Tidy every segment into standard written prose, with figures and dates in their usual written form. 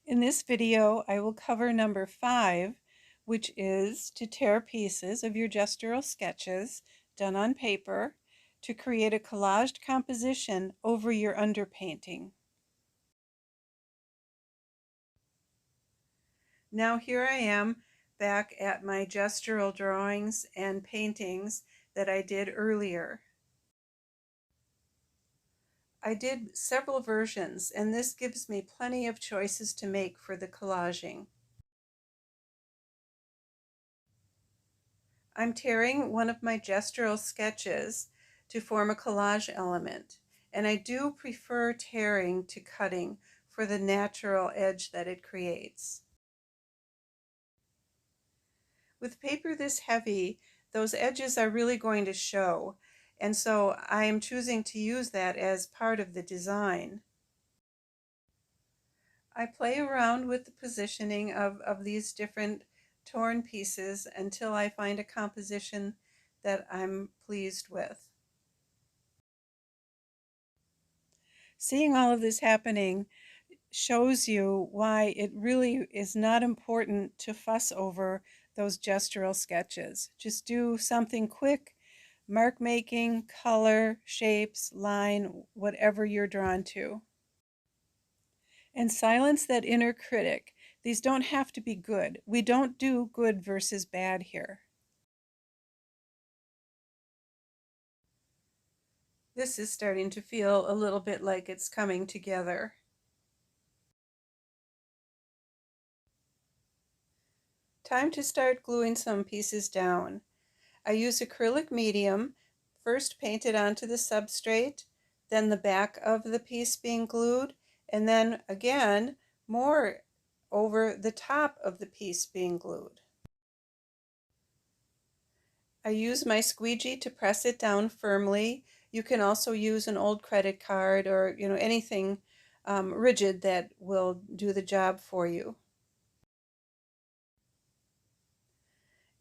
In this video, I will cover number 5, which is to tear pieces of your gestural sketches done on paper to create a collaged composition over your underpainting. Now here I am back at my gestural drawings and paintings that I did earlier. I did several versions, and this gives me plenty of choices to make for the collaging. I'm tearing one of my gestural sketches to form a collage element, and I do prefer tearing to cutting for the natural edge that it creates. With paper this heavy, those edges are really going to show, and so I am choosing to use that as part of the design. I play around with the positioning of these different torn pieces until I find a composition that I'm pleased with. Seeing all of this happening shows you why it really is not important to fuss over those gestural sketches. Just do something quick, mark making, color, shapes, line, whatever you're drawn to. And silence that inner critic. These don't have to be good. We don't do good versus bad here. This is starting to feel a little bit like it's coming together. Time to start gluing some pieces down. I use acrylic medium, first painted onto the substrate, then the back of the piece being glued, and then again more over the top of the piece being glued. I use my squeegee to press it down firmly. You can also use an old credit card or anything rigid that will do the job for you.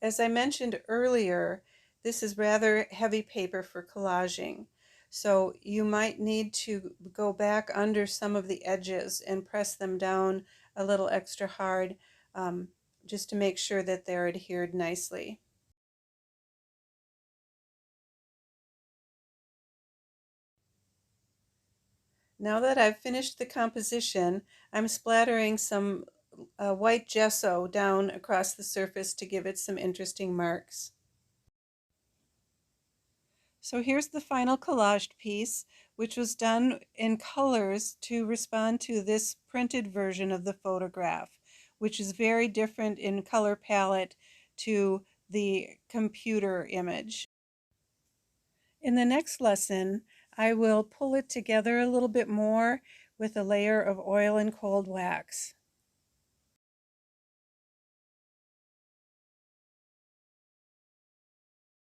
As I mentioned earlier, this is rather heavy paper for collaging, so you might need to go back under some of the edges and press them down a little extra hard just to make sure that they're adhered nicely. Now that I've finished the composition, I'm splattering some white gesso down across the surface to give it some interesting marks. So here's the final collaged piece, which was done in colors to respond to this printed version of the photograph, which is very different in color palette to the computer image. In the next lesson, I will pull it together a little bit more with a layer of oil and cold wax.